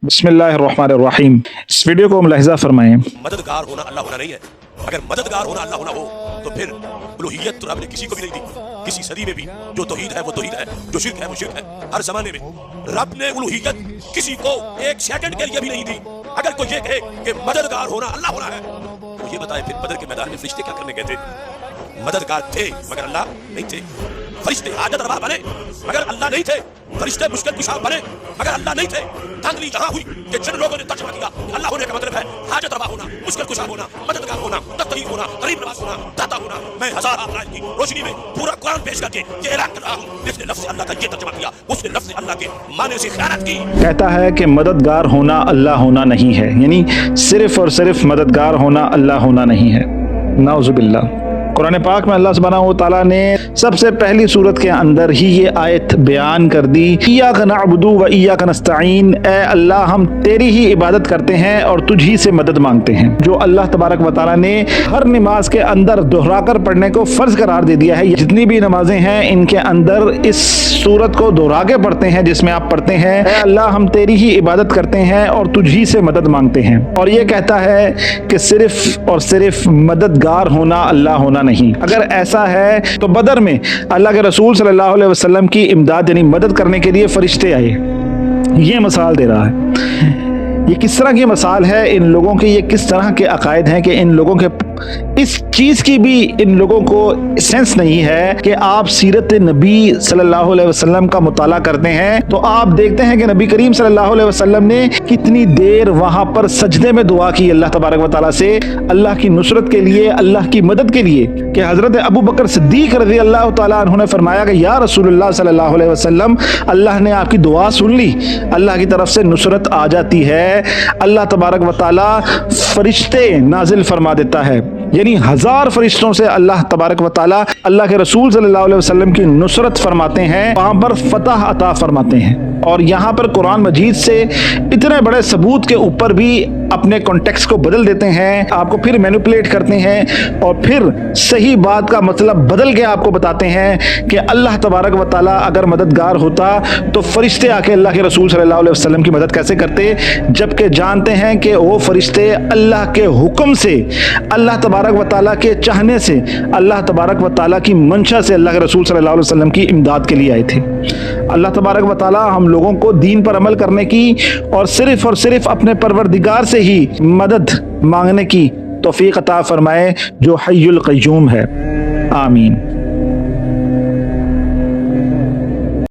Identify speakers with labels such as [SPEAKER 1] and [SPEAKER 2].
[SPEAKER 1] बिस्मिल्लाहिर्रहमानिर्रहीम। इस वीडियो को मुलाहिज़ा फरमाएं।
[SPEAKER 2] मददगार होना अल्लाह होना नहीं है। अगर मददगार होना अल्लाह होना हो तो फिर उलूहियत तो रब ने किसी को भी नहीं दी। किसी सदी में भी जो तौहीद है वो तौहीद है, जो शिर्क है वो शिर्क है। हर जमाने में रब ने उलूहियत किसी को एक सेकंड के लिए भी नहीं दी। अगर कोई ये कहे कि मददगार होना अल्लाह होना है तो ये बताए फिर बदर के मैदान में फरिश्ते क्या करने गए थे? मददगार थे मगर अल्लाह नहीं थे। फरिश्ते हाजत रवा बने मगर अल्लाह नहीं थे। फरिश्ते मुश्किल कुशा बने मगर अल्लाह नहीं थे। धांधली जहां हुई कि जिन लोगों ने तर्जुमा किया अल्लाह होने का मतलब है हाजत रवा होना, मुश्किल कुशा होना, मददगार होना, तकरीर होना, गरीब नवाज होना, दाता होना। मैं हजार आयत की रोशनी में पूरा कुरान पेश करके ये ऐलान कर रहा हूं, जिसने लफ्ज़ अल्लाह का ये तर्जुमा किया उसने लफ्ज़ अल्लाह के माने से खयानत की।
[SPEAKER 1] कहता है कि मददगार होना अल्लाह होना नहीं है, यानी सिर्फ और सिर्फ मददगार होना अल्लाह होना नहीं है। नाउज़ुबिल्लाह। कुरान पाक में अल्लाह सुब्हानहू व तआला ने सबसे पहली सूरत के अंदर ही ये आयत बयान कर दी, इय्याका नअबुदु व इय्याका नस्तईन, ए अल्लाह हम तेरी ही इबादत करते हैं और तुझ ही से मदद मांगते हैं। जो अल्लाह तबारक व तआला ने हर नमाज के अंदर दोहराकर पढ़ने को फर्ज करार दे दिया है। जितनी भी नमाजें हैं इनके अंदर इस सूरत को दोहरा के पढ़ते हैं, जिसमें आप पढ़ते हैं ए अल्लाह हम तेरी ही इबादत करते हैं और तुझ ही से मदद मांगते हैं। और ये कहता है कि सिर्फ और सिर्फ मददगार होना अल्लाह होना नहीं। अगर ऐसा है तो बदर में अल्लाह के रसूल सल्लल्लाहु अलैहि वसल्लम की इमदाद यानी मदद करने के लिए फरिश्ते आए। ये मिसाल दे रहा है। ये किस तरह की मिसाल है इन लोगों के, ये किस तरह के अकायद हैं कि इन लोगों के इस चीज़ की भी इन लोगों को सेंस नहीं है कि आप सीरत नबी सल्लल्लाहु अलैहि वसल्लम का मुताला करते हैं तो आप देखते हैं कि नबी करीम सल्लल्लाहु अलैहि वसल्लम ने कितनी देर वहां पर सजदे में दुआ की अल्लाह तबारक व तआला से, अल्लाह की नुसरत के लिए, अल्लाह की मदद के लिए। कि हज़रत अबू बकर सिद्दीक रज़ी अल्लाह तआला अन्हु ने फरमाया कि या रसूलुल्लाह सल्लल्लाहु अलैहि वसल्लम, अल्लाह ने आपकी दुआ सुन ली, अल्लाह की तरफ से नुसरत आ जाती है, अल्लाह तबारक व तआला फरिश्ते नाजिल फरमा देता है। यानी हजार फरिश्तों से अल्लाह तबारक व तआला अल्लाह के रसूल सल्लल्लाहु अलैहि वसल्लम की नुसरत फरमाते हैं, वहां पर फतह अता फरमाते हैं। और यहाँ पर कुरान मजीद से इतने बड़े सबूत के ऊपर भी अपने कॉन्टेक्स्ट को बदल देते हैं, आपको फिर मैनिपुलेट करते हैं और फिर सही बात का मतलब बदल के आपको बताते हैं कि अल्लाह तबारक व तआला अगर मददगार होता तो फरिश्ते आके अल्लाह के रसूल सल्लल्लाहु अलैहि वसल्लम की मदद कैसे करते, जबकि जानते हैं कि वो फरिश्ते अल्लाह के हुक्म से, अल्लाह तबारक व तआला के चाहने से, अल्लाह तबारक व तआला की मंशा से अल्लाह के रसूल सल्लल्लाहु अलैहि वसल्लम की इमदाद के लिए आए थे। अल्लाह तबारक व तआला हम लोगों को दीन पर अमल करने की और सिर्फ अपने परवरदिगार से ही मदद मांगने की तौफीक अता फरमाए जो हय्युल क़य्यूम है। आमीन।